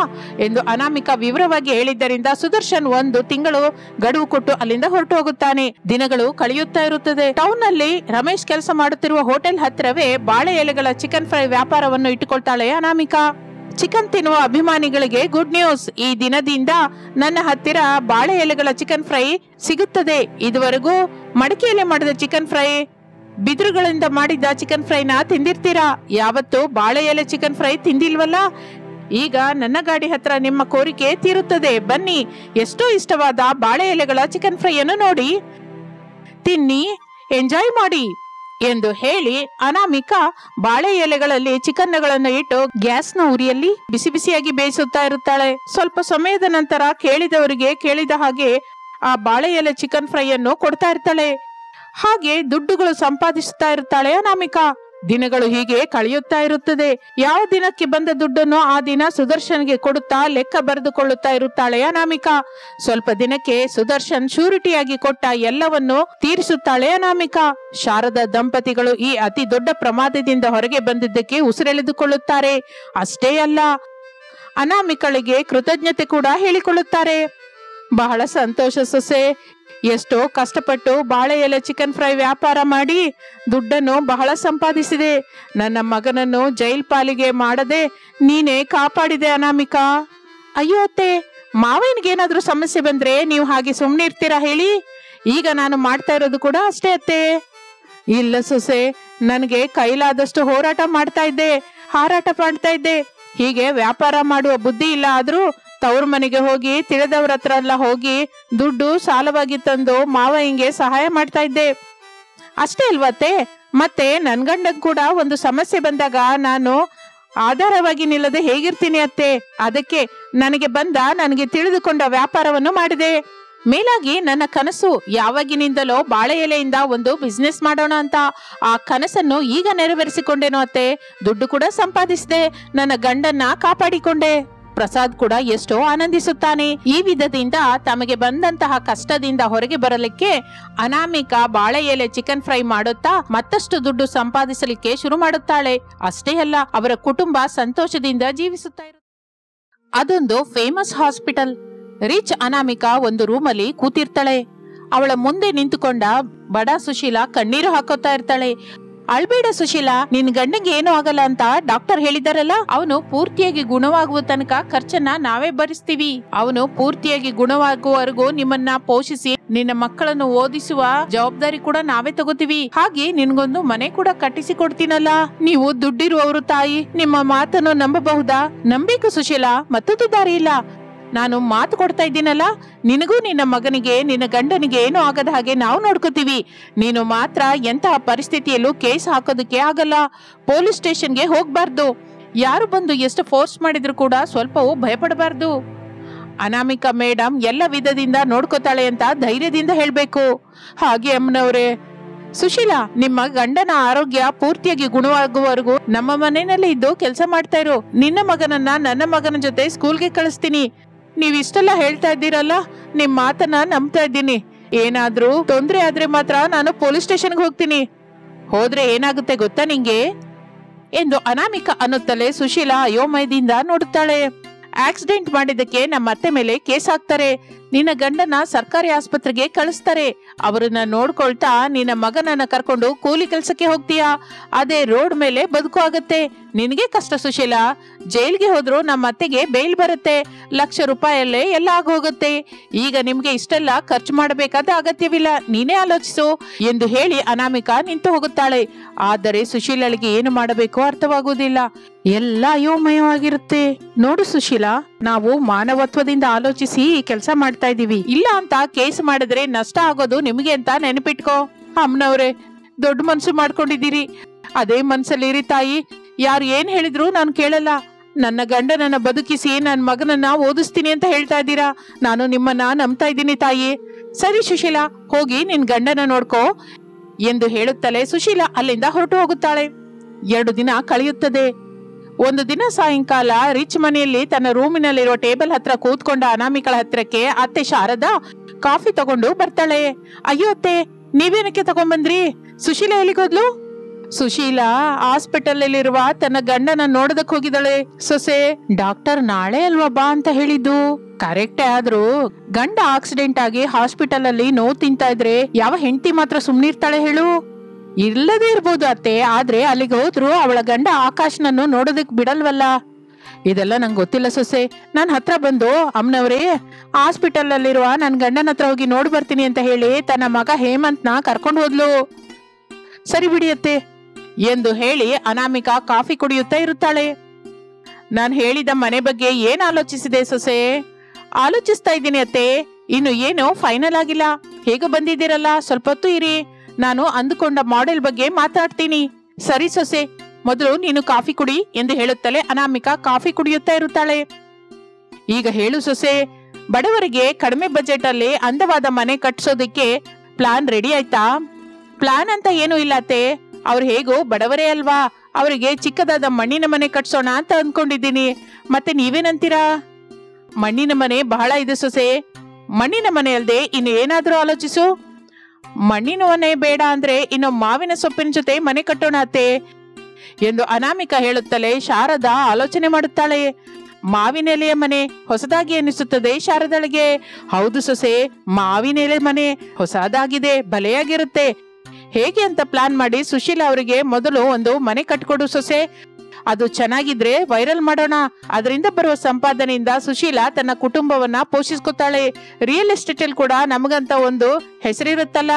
ಎಂದು ಅನಾಮಿಕಾ ವಿವರವಾಗಿ ಹೇಳಿದ್ದರಿಂದ ಸುದರ್ಶನ್ 1 ತಿಂಗಳು ಗಡುವು ಕೊಟ್ಟು ಅಲ್ಲಿಂದ ಹೊರಟು ಹೋಗುತ್ತಾನೆ. ದಿನಗಳು ಕಳೆಯುತ್ತಾ ಇರುತ್ತದೆ. ಟೌನ್ ನಲ್ಲಿ ರಮೇಶ್ ಕೆಲಸ ಮಾಡುತ್ತಿರುವ ಹೋಟೆಲ್ ಹತ್ತಿರವೇ ಬಾಳೆ ಎಲೆಗಳ ಚಿಕನ್ ಫ್ರೈ ವ್ಯಾಪಾರವನ್ನು ಇಟ್ಟುಕೊಳ್ತಾಳೆ ಅನಾಮಿಕಾ. ಚಿಕನ್ ತಿನ್ನುವ ಅಭಿಮಾನಿಗಳಿಗೆ ಗುಡ್ ನ್ಯೂಸ್. ಈ ದಿನದಿಂದ ನನ್ನ ಹತ್ತಿರ ಬಾಳೆ ಎಲೆಗಳ ಚಿಕನ್ ಫ್ರೈ ಸಿಗುತ್ತದೆ. ಇದುವರೆಗೂ ಮಡಿಕೆಯಲ್ಲಿ ಮಾಡಿದ ಚಿಕನ್ ಫ್ರೈ, ಬಿದಿರುಗಳಿಂದ ಮಾಡಿದ ಚಿಕನ್ ಫ್ರೈನ ತಿಂದಿರ್ತೀರಾ. ಯಾವತ್ತು ಬಾಳೆ ಎಲೆ ಚಿಕನ್ ಫ್ರೈ ತಿಂದಿಲ್ವಲ್ಲ? ಈಗ ನನ್ನ ಗಾಡಿ ಹತ್ರ ನಿಮ್ಮ ಕೋರಿಕೆ ತೀರುತ್ತದೆ. ಬನ್ನಿ, ಎಷ್ಟೋ ಇಷ್ಟವಾದ ಬಾಳೆ ಎಲೆಗಳ ಚಿಕನ್ ಫ್ರೈ ಅನ್ನು ನೋಡಿ, ತಿನ್ನಿ, ಎಂಜಾಯ್ ಮಾಡಿ ಎಂದು ಹೇಳಿ ಅನಾಮಿಕಾ ಬಾಳೆ ಎಲೆಗಳಲ್ಲಿ ಚಿಕನ್ಗಳನ್ನು ಇಟ್ಟು ಗ್ಯಾಸ್ನ ಉರಿಯಲ್ಲಿ ಬಿಸಿ ಬಿಸಿಯಾಗಿ ಬೇಯಿಸುತ್ತಾ ಇರುತ್ತಾಳೆ. ಸ್ವಲ್ಪ ಸಮಯದ ನಂತರ ಕೇಳಿದವರಿಗೆ ಕೇಳಿದ ಹಾಗೆ ಆ ಬಾಳೆ ಎಲೆ ಚಿಕನ್ ಫ್ರೈ ಅನ್ನು ಕೊಡ್ತಾ ಇರ್ತಾಳೆ. ಹಾಗೆ ದುಡ್ಡುಗಳು ಸಂಪಾದಿಸುತ್ತಾ ಇರುತ್ತಾಳೆ ಅನಾಮಿಕಾ. ದಿನಗಳು ಹೀಗೆ ಕಳೆಯುತ್ತಾ ಇರುತ್ತದೆ. ಯಾವ ದಿನಕ್ಕೆ ಬಂದ ದುಡ್ಡನ್ನು ಆ ದಿನ ಸುದರ್ಶನ್ಗೆ ಕೊಡುತ್ತಾ ಲೆಕ್ಕ ಬರೆದುಕೊಳ್ಳುತ್ತಾ ಇರುತ್ತಾಳೆ ಅನಾಮಿಕಾ. ಸ್ವಲ್ಪ ದಿನಕ್ಕೆ ಸುದರ್ಶನ್ ಶ್ಯೂರಿಟಿಯಾಗಿ ಕೊಟ್ಟ ಎಲ್ಲವನ್ನು ತೀರಿಸುತ್ತಾಳೆ ಅನಾಮಿಕಾ. ಶಾರದಾ ದಂಪತಿಗಳು ಈ ಅತಿ ದೊಡ್ಡ ಪ್ರಮಾದದಿಂದ ಹೊರಗೆ ಬಂದಿದ್ದಕ್ಕೆ ಉಸಿರೆಳೆದುಕೊಳ್ಳುತ್ತಾರೆ. ಅಷ್ಟೇ ಅಲ್ಲ, ಅನಾಮಿಕಳಿಗೆ ಕೃತಜ್ಞತೆ ಕೂಡ ಹೇಳಿಕೊಳ್ಳುತ್ತಾರೆ. ಬಹಳ ಸಂತೋಷ ಸೊಸೆ, ಎಷ್ಟೋ ಕಷ್ಟಪಟ್ಟು ಬಾಳೆ ಎಲೆ ಚಿಕನ್ ಫ್ರೈ ವ್ಯಾಪಾರ ಮಾಡಿ ದುಡ್ಡನ್ನು ಬಹಳ ಸಂಪಾದಿಸಿದೆ. ನನ್ನ ಮಗನನ್ನು ಜೈಲ್ ಪಾಲಿಗೆ ಮಾಡದೆ ನೀನೇ ಕಾಪಾಡಿದೆ ಅನಾಮಿಕಾ. ಅಯ್ಯೋ ಅತ್ತೆ, ಮಾವನಿಗೇನಾದ್ರೂ ಸಮಸ್ಯೆ ಬಂದ್ರೆ ನೀವು ಹಾಗೆ ಸುಮ್ಮನೆ ಇರ್ತೀರಾ ಹೇಳಿ? ಈಗ ನಾನು ಮಾಡ್ತಾ ಇರೋದು ಕೂಡ ಅಷ್ಟೇ ಅತ್ತೆ. ಇಲ್ಲ ಸೊಸೆ, ನನಗೆ ಕೈಲಾದಷ್ಟು ಹೋರಾಟ ಮಾಡ್ತಾ ಇದ್ದೆ, ಹಾರಾಟ ಮಾಡ್ತಾ ಇದ್ದೆ. ಹೀಗೆ ವ್ಯಾಪಾರ ಮಾಡುವ ಬುದ್ಧಿ ಇಲ್ಲ ಆದ್ರೂ ತವ್ರ ಮನೆಗೆ ಹೋಗಿ ತಿಳಿದವ್ರ ಹತ್ರ ಎಲ್ಲ ಹೋಗಿ ದುಡ್ಡು ಸಾಲವಾಗಿ ತಂದು ಮಾವ ಹಿಂಗೆ ಸಹಾಯ ಮಾಡ್ತಾ ಇದ್ದೆ. ಅಷ್ಟೇ ಅಲ್ವತ್ತೆ? ಮತ್ತೆ ನನ್ ಗಂಡಂಗ್ ಕೂಡ ಒಂದು ಸಮಸ್ಯೆ ಬಂದಾಗ ನಾನು ಆಧಾರವಾಗಿ ನಿಲ್ಲದೆ ಹೇಗಿರ್ತೀನಿ ಅತ್ತೆ? ಅದಕ್ಕೆ ನನಗೆ ತಿಳಿದುಕೊಂಡ ವ್ಯಾಪಾರವನ್ನು ಮಾಡಿದೆ. ಮೇಲಾಗಿ ನನ್ನ ಕನಸು ಯಾವಾಗಿನಿಂದಲೋ ಬಾಳೆ ಎಲೆಯಿಂದ ಒಂದು ಬಿಸ್ನೆಸ್ ಮಾಡೋಣ ಅಂತ. ಆ ಕನಸನ್ನು ಈಗ ನೆರವೇರಿಸಿಕೊಂಡೇನೋ ಅತ್ತೆ. ದುಡ್ಡು ಕೂಡ ಸಂಪಾದಿಸಿದೆ, ನನ್ನ ಗಂಡನ್ನ ಕಾಪಾಡಿಕೊಂಡೆ. ಪ್ರಸಾದ್ ಕೂಡ ಎಷ್ಟೋ ಆನಂದಿಸುತ್ತಾನೆ. ಈ ವಿಧದಿಂದ ತಮಗೆ ಬಂದಂತಹ ಕಷ್ಟದಿಂದ ಹೊರಗೆ ಬರಲಿಕ್ಕೆ ಅನಾಮಿಕಾ ಬಾಳೆ ಎಲೆ ಚಿಕನ್ ಫ್ರೈ ಮಾಡುತ್ತಾ ಮತ್ತಷ್ಟು ದುಡ್ಡು ಸಂಪಾದಿಸಲಿಕ್ಕೆ ಶುರು ಮಾಡುತ್ತಾಳೆ. ಅಷ್ಟೇ ಅಲ್ಲ, ಅವರ ಕುಟುಂಬ ಸಂತೋಷದಿಂದ ಜೀವಿಸುತ್ತಾ ಇರುತ್ತೆ. ಅದೊಂದು ಫೇಮಸ್ ಹಾಸ್ಪಿಟಲ್. ರಿಚ್ ಅನಾಮಿಕಾ ಒಂದು ರೂಮಲ್ಲಿ ಕೂತಿರ್ತಾಳೆ. ಅವಳ ಮುಂದೆ ನಿಂತುಕೊಂಡ ಬಡ ಸುಶೀಲಾ ಕಣ್ಣೀರು ಹಾಕೋತಾ ಇರ್ತಾಳೆ. ಅಳ್ಬೇಡ ಸುಶೀಲಾ, ನಿನ್ ಗಂಡಂಗೆ ಏನೂ ಆಗಲ್ಲ ಅಂತ ಡಾಕ್ಟರ್ ಹೇಳಿದಾರಲ್ಲ, ಅವನು ಪೂರ್ತಿಯಾಗಿ ಗುಣವಾಗುವ ತನಕ ಖರ್ಚನ್ನ ನಾವೇ ಭರಿಸ್ತೀವಿ. ಅವನು ಪೂರ್ತಿಯಾಗಿ ಗುಣವಾಗುವವರೆಗೂ ನಿಮ್ಮನ್ನ ಪೋಷಿಸಿ ನಿನ್ನ ಮಕ್ಕಳನ್ನು ಓದಿಸುವ ಜವಾಬ್ದಾರಿ ಕೂಡ ನಾವೇ ತಗೋತೀವಿ. ಹಾಗೆ ನಿನ್ಗೊಂದು ಮನೆ ಕೂಡ ಕಟ್ಟಿಸಿ ಕೊಡ್ತೀನಲ್ಲ. ನೀವು ದುಡ್ಡಿರುವವರು ತಾಯಿ, ನಿಮ್ಮ ಮಾತನ್ನು ನಂಬಬಹುದಾ? ನಂಬೇಕು ಸುಶೀಲಾ, ಮತ್ತೊಂದು ದಾರಿ ಇಲ್ಲ. ನಾನು ಮಾತು ಕೊಡ್ತಾ ಇದ್ದೀನಲ್ಲ, ನಿನಗೂ ನಿನ್ನ ಮಗನಿಗೆ ನಿನ್ನ ಗಂಡನಿಗೆ ಏನೂ ಆಗದ ಹಾಗೆ ನಾವು ನೋಡ್ಕೋತೀವಿ. ನೀನು ಮಾತ್ರ ಎಂತಹ ಪರಿಸ್ಥಿತಿಯಲ್ಲೂ ಕೇಸ್ ಹಾಕೋದಕ್ಕೆ ಆಗಲ್ಲ. ಪೊಲೀಸ್ ಸ್ಟೇಷನ್ಗೆ ಹೋಗ್ಬಾರ್ದು. ಯಾರು ಬಂದು ಎಷ್ಟು ಫೋರ್ಸ್ ಮಾಡಿದ್ರು ಕೂಡ ಸ್ವಲ್ಪವೂ ಭಯಪಡಬಾರ್ದು. ಅನಾಮಿಕಾ ಮೇಡಮ್ ಎಲ್ಲ ವಿಧದಿಂದ ನೋಡ್ಕೋತಾಳೆ ಅಂತ ಧೈರ್ಯದಿಂದ ಹೇಳ್ಬೇಕು. ಹಾಗೆ ಅಮ್ಮನವ್ರೆ, ಸುಶೀಲಾ, ನಿಮ್ಮ ಗಂಡನ ಆರೋಗ್ಯ ಪೂರ್ತಿಯಾಗಿ ಗುಣವಾಗುವವರೆಗೂ ನಮ್ಮ ಮನೆಯಲ್ಲಿ ಇದ್ದು ಕೆಲಸ ಮಾಡ್ತಾ ಇರು. ನಿನ್ನ ಮಗನನ್ನ ನನ್ನ ಮಗನ ಜೊತೆ ಸ್ಕೂಲ್ಗೆ ಕಳಿಸ್ತೀನಿ. ನೀವಿಷ್ಟೆಲ್ಲ ಹೇಳ್ತಾ ಇದ್ದೀರಲ್ಲ, ನಿಮ್ ಮಾತನ್ನ ನಂಬ್ತಾ ಇದ್ದೀನಿ. ಏನಾದ್ರೂ ತೊಂದ್ರೆ ಆದ್ರೆ ಮಾತ್ರ ನಾನು ಪೊಲೀಸ್ ಸ್ಟೇಷನ್ಗೆ ಹೋಗ್ತೀನಿ. ಹೋದ್ರೆ ಏನಾಗುತ್ತೆ ಗೊತ್ತಾ ನಿಂಗೆ ಎಂದು ಅನಾಮಿಕಾ ಅನ್ನುತ್ತಲೇ ಸುಶೀಲಾ ಅಯೋಮಯದಿಂದ ನೋಡುತ್ತಾಳೆ. ಆಕ್ಸಿಡೆಂಟ್ ಮಾಡಿದ್ದಕ್ಕೆ ನಮ್ಮ ಅತ್ತೆ ಮೇಲೆ ಕೇಸ್ ಹಾಕ್ತಾರೆ. ನಿನ್ನ ಗಂಡನ ಸರ್ಕಾರಿ ಆಸ್ಪತ್ರೆಗೆ ಕಳಿಸ್ತಾರೆ. ಅವರನ್ನ ನೋಡ್ಕೊಳ್ತಾ ನಿನ್ನ ಮಗನನ್ನ ಕರ್ಕೊಂಡು ಕೂಲಿ ಕೆಲ್ಸಕ್ಕೆ ಹೋಗ್ತೀಯಾ. ಅದೇ ರೋಡ್ ಮೇಲೆ ಬದುಕು ಆಗತ್ತೆ. ನಿನಗೆ ಕಷ್ಟ ಸುಶೀಲಾ. ಜೈಲ್ಗೆ ಹೋದ್ರು ನಮ್ಮ ಅತ್ತೆಗೆ ಬೇಲ್ ಬರುತ್ತೆ. ₹1,00,000 ಎಲ್ಲ ಆಗೋಗುತ್ತೆ. ಈಗ ನಿಮ್ಗೆ ಇಷ್ಟೆಲ್ಲ ಖರ್ಚು ಮಾಡಬೇಕಾದ ಅಗತ್ಯವಿಲ್ಲ. ನೀನೇ ಆಲೋಚಿಸು ಎಂದು ಹೇಳಿ ಅನಾಮಿಕಾ ನಿಂತು ಹೋಗುತ್ತಾಳೆ. ಆದರೆ ಸುಶೀಲಳಿಗೆ ಏನು ಮಾಡಬೇಕೋ ಅರ್ಥವಾಗುವುದಿಲ್ಲ. ಎಲ್ಲ ಅಯೋಮಯವಾಗಿರುತ್ತೆ. ನೋಡು ಸುಶೀಲಾ, ನಾವು ಮಾನವತ್ವದಿಂದ ಆಲೋಚಿಸಿ ಈ ಕೆಲಸ ಮಾಡ್ತಾ ಇದೀವಿ. ಇಲ್ಲ ಅಂತ ಕೇಸ್ ಮಾಡಿದ್ರೆ ನಷ್ಟ ಆಗೋದು ನಿಮಗೆ ಅಂತ ನೆನಪಿಟ್ಕೋ. ಅಮ್ಮನವ್ರೆ, ದೊಡ್ಡ ಮನ್ಸು ಮಾಡ್ಕೊಂಡಿದ್ದೀರಿ. ಅದೇ ಮನ್ಸಲ್ಲಿರಿ ತಾಯಿ. ಯಾರು ಏನ್ ಹೇಳಿದ್ರು ನಾನು ಕೇಳಲ್ಲ. ನನ್ನ ಗಂಡನನ್ನ ಬದುಕಿಸಿ ನನ್ನ ಮಗನನ್ನ ಓದಿಸ್ತೀನಿ ಅಂತ ಹೇಳ್ತಾ ಇದ್ದೀರಾ. ನಾನು ನಿಮ್ಮನ್ನ ನಂಬ್ತಾ ಇದ್ದೀನಿ ತಾಯಿ. ಸರಿ ಸುಶೀಲಾ, ಹೋಗಿ ನಿನ್ ಗಂಡನ ನೋಡ್ಕೋ ಎಂದು ಹೇಳುತ್ತಲೇ ಸುಶೀಲಾ ಅಲ್ಲಿಂದ ಹೊರಟು ಹೋಗುತ್ತಾಳೆ. 2 ದಿನ ಕಳೆಯುತ್ತದೆ. ಒಂದು ದಿನ ಸಾಯಂಕಾಲ ರಿಚ್ ಮನೆಯಲ್ಲಿ ತನ್ನ ರೂಮಿನಲ್ಲಿರುವ ಟೇಬಲ್ ಹತ್ರ ಕೂತ್ಕೊಂಡ ಅನಾಮಿಕಳ ಹತ್ರಕ್ಕೆ ಅತ್ತೆ ಶಾರದಾ ಕಾಫಿ ತಗೊಂಡು ಬರ್ತಾಳೆ. ಅಯ್ಯೋ ಅತ್ತೆ, ನೀವೇನಕ್ಕೆ ತಗೊಂಡ್ಬಂದ್ರಿ? ಸುಶೀಲಾ ಎಲ್ಲಿಗೋದ್ಲು? ಸುಶೀಲಾ ಹಾಸ್ಪಿಟಲ್ ಅಲ್ಲಿರುವ ತನ್ನ ಗಂಡನ ನೋಡೋದಕ್ ಹೋಗಿದ್ದಾಳೆ ಸೊಸೆ. ಡಾಕ್ಟರ್ ನಾಳೆ ಅಲ್ವಾ ಬಾ ಅಂತ ಹೇಳಿದ್ದು. ಕರೆಕ್ಟೇ, ಆದ್ರೂ ಗಂಡ ಆಕ್ಸಿಡೆಂಟ್ ಆಗಿ ಹಾಸ್ಪಿಟಲ್ ಅಲ್ಲಿ ನೋವು ತಿಂತಾ ಇದ್ರೆ ಯಾವ ಹೆಂಡತಿ ಮಾತ್ರ ಸುಮ್ನಿರ್ತಾಳೆ ಹೇಳು? ಇಲ್ಲದೇ ಇರ್ಬೋದು ಅತ್ತೆ, ಆದ್ರೆ ಅಲ್ಲಿಗೆ ಹೋದ್ರು ಅವಳ ಗಂಡ ಆಕಾಶ್ನನ್ನು ನೋಡೋದಕ್ ಬಿಡಲ್ವಲ್ಲ. ಇದೆಲ್ಲ ನಂಗೆ ಗೊತ್ತಿಲ್ಲ ಸೊಸೆ. ನಾನ್ ಹತ್ರ ಬಂದು ಅಮ್ಮನವರೇ, ಹಾಸ್ಪಿಟಲ್ ಅಲ್ಲಿರುವ ನನ್ ಗಂಡನ ಹತ್ರ ಹೋಗಿ ನೋಡಿ ಬರ್ತೀನಿ ಅಂತ ಹೇಳಿ ತನ್ನ ಮಗ ಹೇಮಂತ್ನ ಕರ್ಕೊಂಡು ಹೋದ್ಲು. ಸರಿ ಬಿಡಿ ಅತ್ತೆ ಎಂದು ಹೇಳಿ ಅನಾಮಿಕಾ ಕಾಫಿ ಕುಡಿಯುತ್ತಾ ಇರುತ್ತಾಳೆ. ನಾನ್ ಹೇಳಿದ ಮನೆ ಬಗ್ಗೆ ಏನ್ ಆಲೋಚಿಸಿದೆ ಸೊಸೆ? ಆಲೋಚಿಸ್ತಾ ಇದ್ದೀನಿ ಅತ್ತೆ. ಇನ್ನು ಏನು ಫೈನಲ್ ಆಗಿಲ್ಲ. ಹೇಗ ಬಂದಿದ್ದೀರಲ್ಲ, ಸ್ವಲ್ಪ ಹೊತ್ತು ಇರಿ. ನಾನು ಅಂದುಕೊಂಡ ಮಾಡೆಲ್ ಬಗ್ಗೆ ಮಾತಾಡ್ತೀನಿ. ಸರಿ ಸೊಸೆ, ಮೊದಲು ನೀನು ಕಾಫಿ ಕುಡಿ ಎಂದು ಹೇಳುತ್ತಲೇ ಅನಾಮಿಕಾ ಕಾಫಿ ಕುಡಿಯುತ್ತಾ ಇರುತ್ತಾಳೆ. ಈಗ ಹೇಳು ಸೊಸೆ, ಬಡವರಿಗೆ ಕಡಿಮೆ ಬಜೆಟ್ ಅಲ್ಲಿ ಅಂದವಾದ ಮನೆ ಕಟ್ಸೋದಕ್ಕೆ ಪ್ಲಾನ್ ರೆಡಿ ಆಯ್ತಾ? ಪ್ಲಾನ್ ಅಂತ ಏನು ಇಲ್ಲ ಅತ್ತೆ. ಅವ್ರು ಹೇಗೋ ಬಡವರೇ ಅಲ್ವಾ, ಅವರಿಗೆ ಚಿಕ್ಕದಾದ ಮಣ್ಣಿನ ಮನೆ ಕಟ್ಸೋಣ ಅಂತ ಅಂದ್ಕೊಂಡಿದ್ದೀನಿ. ಮತ್ತೆ ನೀವೇನಂತೀರಾ? ಮಣ್ಣಿನ ಮನೆ ಬಹಳ ಇದೆ ಸೊಸೆ. ಮಣ್ಣಿನ ಮನೆ ಅಲ್ದೆ ಇನ್ನು ಏನಾದ್ರೂ ಆಲೋಚಿಸು. ಮಣ್ಣಿನ ಮನೆ ಬೇಡ ಅಂದ್ರೆ ಇನ್ನು ಮಾವಿನ ಸೊಪ್ಪಿನ ಜೊತೆ ಮನೆ ಕಟ್ಟೋಣ ಅತ್ತೆ ಎಂದು ಅನಾಮಿಕಾ ಹೇಳುತ್ತಲೇ ಶಾರದಾ ಆಲೋಚನೆ ಮಾಡುತ್ತಾಳೆ. ಮಾವಿನೆಲೆಯ ಮನೆ ಹೊಸದಾಗಿ ಅನಿಸುತ್ತದೆ ಶಾರದಳಿಗೆ. ಹೌದು ಸೊಸೆ, ಮಾವಿನೆಲೆ ಮನೆ ಹೊಸದಾಗಿದೆ, ಬಲೆಯಾಗಿರುತ್ತೆ. ಹೇಗೆ ಅಂತ ಪ್ಲಾನ್ ಮಾಡಿ ಸುಶೀಲಾ ಅವರಿಗೆ ಮೊದಲು ಒಂದು ಮನೆ ಕಟ್ಕೊಡು ಸೊಸೆ. ಅದು ಚೆನ್ನಾಗಿದ್ರೆ ವೈರಲ್ ಮಾಡೋಣ. ಅದರಿಂದ ಬರುವ ಸಂಪಾದನೆಯಿಂದ ಸುಶೀಲಾ ತನ್ನ ಕುಟುಂಬವನ್ನ ಪೋಷಿಸ್ಕೊತಾಳೆ. ರಿಯಲ್ ಎಸ್ಟೇಟ್ ಅಲ್ಲಿ ಕೂಡ ನಮಗಂತ ಒಂದು ಹೆಸರಿರುತ್ತಲ್ಲ.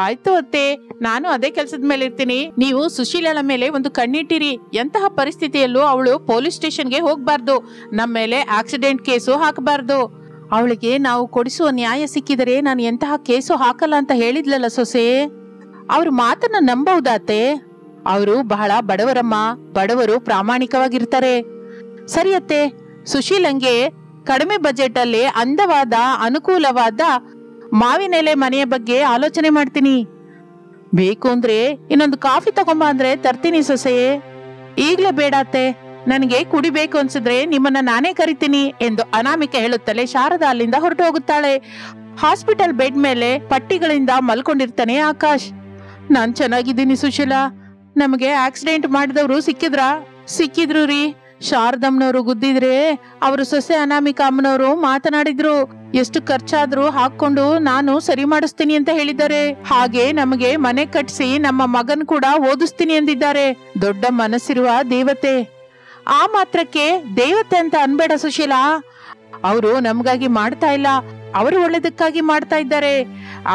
ಆಯ್ತು ಅತ್ತೆ, ನಾನು ಅದೇ ಕೆಲಸದ ಮೇಲೆ ಇರ್ತೀನಿ. ನೀವು ಸುಶೀಲಳ ಮೇಲೆ ಒಂದು ಕಣ್ಣಿಟ್ಟಿರಿ. ಎಂತಹ ಪರಿಸ್ಥಿತಿಯಲ್ಲೂ ಅವಳು ಪೊಲೀಸ್ ಸ್ಟೇಷನ್ಗೆ ಹೋಗ್ಬಾರ್ದು. ನಮ್ಮ ಮೇಲೆ ಆಕ್ಸಿಡೆಂಟ್ ಕೇಸು ಹಾಕಬಾರ್ದು. ಅವಳಿಗೆ ನಾವು ಕೊಡಿಸುವ ನ್ಯಾಯ ಸಿಕ್ಕಿದರೆ ನಾನು ಎಂತಹ ಕೇಸು ಹಾಕಲ್ಲ ಅಂತ ಹೇಳಿದ್ಲಲ್ಲ ಸೊಸೆ. ಅವ್ರ ಮಾತನ್ನ ನಂಬಹುದಾತೆ? ಅವರು ಬಹಳ ಬಡವರಮ್ಮ. ಬಡವರು ಪ್ರಾಮಾಣಿಕವಾಗಿರ್ತಾರೆ. ಸರಿಯತ್ತೆ, ಸುಶೀಲಂಗೆ ಕಡಿಮೆ ಬಜೆಟ್ ಅಲ್ಲಿ ಅಂದವಾದ ಅನುಕೂಲವಾದ ಮಾವಿನೆಲೆ ಮನೆಯ ಬಗ್ಗೆ ಆಲೋಚನೆ ಮಾಡ್ತೀನಿ. ಬೇಕು ಅಂದ್ರೆ ಇನ್ನೊಂದು ಕಾಫಿ ತಗೊಂಬ ಅಂದ್ರೆ ತರ್ತೀನಿ ಸೊಸೆ. ಈಗ್ಲೇ ಬೇಡ ಅತ್ತೆ, ನನಗೆ ಕುಡಿಬೇಕು ಅನ್ಸಿದ್ರೆ ನಿಮ್ಮನ್ನ ನಾನೇ ಕರಿತೀನಿ ಎಂದು ಅನಾಮಿಕ ಹೇಳುತ್ತಲೇ ಶಾರದಾ ಅಲ್ಲಿಂದ ಹೊರಟು ಹೋಗುತ್ತಾಳೆ. ಹಾಸ್ಪಿಟಲ್ ಬೆಡ್ ಮೇಲೆ ಪಟ್ಟಿಗಳಿಂದ ಮಲ್ಕೊಂಡಿರ್ತಾನೆ ಆಕಾಶ್. ನಾನ್ ಚೆನ್ನಾಗಿದ್ದೀನಿ ಸುಶೀಲಾ. ನಮಗೆ ಆಕ್ಸಿಡೆಂಟ್ ಮಾಡಿದವರು ಸಿಕ್ಕಿದ್ರು ರೀ. ಶಾರದಮ್ಮನವರು ಗುದ್ದಿದ್ರೆ ಅವರು ಸೊಸೆ ಅನಾಮಿಕಾ ಅಮ್ಮನವರು ಮಾತನಾಡಿದ್ರು. ಎಷ್ಟು ಖರ್ಚಾದ್ರೂ ಹಾಕೊಂಡು ನಾನು ಸರಿ ಮಾಡಿಸ್ತೀನಿ ಅಂತ ಹೇಳಿದ್ದಾರೆ. ಹಾಗೆ ನಮಗೆ ಮನೆ ಕಟ್ಸಿ ನಮ್ಮ ಮಗನ್ ಕೂಡ ಓದಿಸ್ತೀನಿ ಎಂದಿದ್ದಾರೆ. ದೊಡ್ಡ ಮನಸ್ಸಿರುವ ದೇವತೆ. ಆ ಮಾತ್ರಕ್ಕೆ ದೇವತೆ ಅಂತ ಅನ್ಬೇಡ ಸುಶೀಲಾ. ಅವರು ನಮಗಾಗಿ ಮಾಡ್ತಾ ಇಲ್ಲ, ಅವರು ಒಳ್ಳೇದಕ್ಕಾಗಿ ಮಾಡ್ತಾ ಇದ್ದಾರೆ.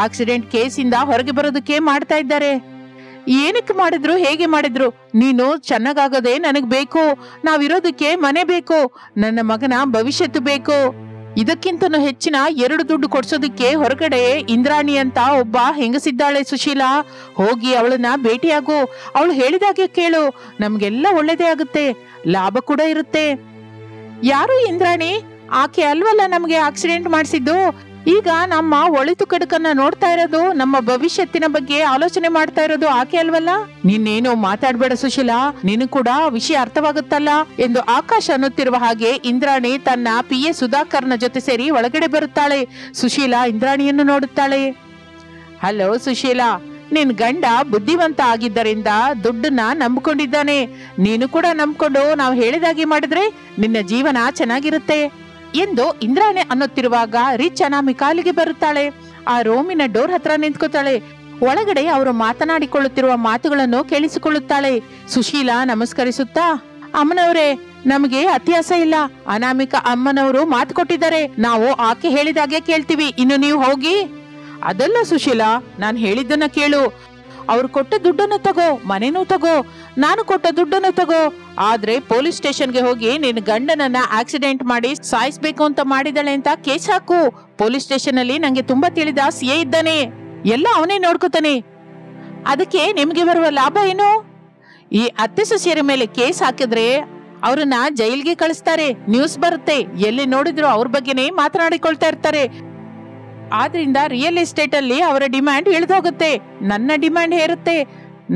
ಆಕ್ಸಿಡೆಂಟ್ ಕೇಸಿಂದ ಹೊರಗೆ ಬರೋದಕ್ಕೆ ಮಾಡ್ತಾ ಇದ್ದಾರೆ. ಏನಕ್ಕೆ ಮಾಡಿದ್ರು, ಹೇಗೆ ಮಾಡಿದ್ರು, ನೀನು ಚೆನ್ನಾಗಾಗೋದೇ ನನಗ್ ಬೇಕು. ನಾವಿರೋದಕ್ಕೆ ಮನೆ ಬೇಕು, ನನ್ನ ಮಗನ ಭವಿಷ್ಯತ್ತು ಬೇಕು. ಇದಕ್ಕಿಂತನೂ ಹೆಚ್ಚಿನ 2 ದುಡ್ಡು ಕೊಡ್ಸೋದಕ್ಕೆ ಹೊರಗಡೆ ಇಂದ್ರಾಣಿ ಅಂತ ಒಬ್ಬ ಹೆಂಗಸಿದ್ದಾಳೆ ಸುಶೀಲಾ. ಹೋಗಿ ಅವಳನ್ನ ಭೇಟಿಯಾಗು. ಅವಳು ಹೇಳಿದಾಗೆ ಕೇಳು. ನಮ್ಗೆಲ್ಲ ಒಳ್ಳೇದೇ ಆಗುತ್ತೆ, ಲಾಭ ಕೂಡ ಇರುತ್ತೆ. ಯಾರು ಇಂದ್ರಾಣಿ? ಆಕೆ ಅಲ್ವಲ್ಲ ನಮ್ಗೆ ಆಕ್ಸಿಡೆಂಟ್ ಮಾಡಿಸಿದ್ದು. ಈಗ ನಮ್ಮ ಒಳಿತು ಕಡಕನ್ನ ನೋಡ್ತಾ ಇರೋದು, ನಮ್ಮ ಭವಿಷ್ಯತ್ತಿನ ಬಗ್ಗೆ ಆಲೋಚನೆ ಮಾಡ್ತಾ ಇರೋದು ಆಕೆ ಅಲ್ವಲ್ಲ? ನೀನೇನೋ ಮಾತಾಡ್ಬೇಡ ಸುಶೀಲಾ, ನೀನು ಕೂಡ ವಿಷಯ ಅರ್ಥವಾಗುತ್ತಲ್ಲ ಎಂದು ಆಕಾಶ್ ಅನ್ನುತ್ತಿರುವ ಹಾಗೆ ಇಂದ್ರಾಣಿ ತನ್ನ PA ಸುಧಾಕರ್ನ ಜೊತೆ ಸೇರಿ ಒಳಗಡೆ ಬರುತ್ತಾಳೆ. ಸುಶೀಲಾ ಇಂದ್ರಾಣಿಯನ್ನು ನೋಡುತ್ತಾಳೆ. ಹಲೋ ಸುಶೀಲಾ, ನಿನ್ ಗಂಡ ಬುದ್ಧಿವಂತ ಆಗಿದ್ದರಿಂದ ದುಡ್ಡನ್ನ ನಂಬಿಕೊಂಡಿದ್ದಾನೆ. ನೀನು ಕೂಡ ನಂಬ್ಕೊಂಡು ನಾವು ಹೇಳಿದಾಗೆ ಮಾಡಿದ್ರೆ ನಿನ್ನ ಜೀವನ ಚೆನ್ನಾಗಿರುತ್ತೆ ಎಂದು ಇಂದ್ರಾಣಿ ಅನ್ನುತ್ತಿರುವಾಗ ರಿಚ್ ಅನಾಮಿಕಾ ಅಲ್ಲಿಗೆ ಬರುತ್ತಾಳೆ. ಆ ರೂಮಿನ ಡೋರ್ ಹತ್ರ ನಿಂತ್ಕೋತಾಳೆ. ಒಳಗಡೆ ಅವರು ಮಾತನಾಡಿಕೊಳ್ಳುತ್ತಿರುವ ಮಾತುಗಳನ್ನು ಕೇಳಿಸಿಕೊಳ್ಳುತ್ತಾಳೆ. ಸುಶೀಲಾ ನಮಸ್ಕರಿಸುತ್ತಾ, ಅಮ್ಮನವರೇ, ನಮಗೆ ಅತ್ಯಾಸ ಇಲ್ಲ. ಅನಾಮಿಕಾ ಅಮ್ಮನವರು ಮಾತು ಕೊಟ್ಟಿದ್ದಾರೆ, ನಾವು ಆಕೆ ಹೇಳಿದಾಗೆ ಕೇಳ್ತೀವಿ. ಇನ್ನು ನೀವು ಹೋಗಿ. ಅದಲ್ಲ ಸುಶೀಲಾ, ನಾನು ಹೇಳಿದ್ದನ್ನ ಕೇಳು. ಅವ್ರು ಕೊಟ್ಟ ದುಡ್ಡನ್ನು ತಗೋ, ಮನೇನೂ ತಗೋ, ನಾನು ಕೊಟ್ಟ ದುಡ್ಡನ್ನು ತಗೋ. ಆದ್ರೆ ಪೊಲೀಸ್ ಸ್ಟೇಷನ್ಗೆ ಹೋಗಿ ನಿನ್ನ ಗಂಡನನ್ನ ಆಕ್ಸಿಡೆಂಟ್ ಮಾಡಿ ಸಾಯಿಸ್ಬೇಕು ಅಂತ ಮಾಡಿದಾಳೆ ಅಂತ ಕೇಸ್ ಹಾಕು. ಪೊಲೀಸ್ ಸ್ಟೇಷನ್ ಅಲ್ಲಿ ನಂಗೆ ತುಂಬಾ ತಿಳಿದ CA ಇದ್ದಾನೆ, ಎಲ್ಲ ಅವನೇ ನೋಡ್ಕೋತಾನೆ. ಅದಕ್ಕೆ ನಿಮ್ಗೆ ಬರುವ ಲಾಭ ಏನು? ಈ ಅತ್ತೆ ಸೊಸೆಯರ ಮೇಲೆ ಕೇಸ್ ಹಾಕಿದ್ರೆ ಅವ್ರನ್ನ ಜೈಲ್ಗೆ ಕಳಿಸ್ತಾರೆ, ನ್ಯೂಸ್ ಬರುತ್ತೆ, ಎಲ್ಲಿ ನೋಡಿದ್ರು ಅವ್ರ ಬಗ್ಗೆನೇ ಮಾತನಾಡಿಕೊಳ್ತಾ ಇರ್ತಾರೆ. ಆದ್ರಿಂದ ರಿಯಲ್ ಎಸ್ಟೇಟ್ ಅಲ್ಲಿ ಅವರ ಡಿಮ್ಯಾಂಡ್ ಇಳಿದೋಗುತ್ತೆ, ನನ್ನ ಡಿಮ್ಯಾಂಡ್ ಹೇರುತ್ತೆ,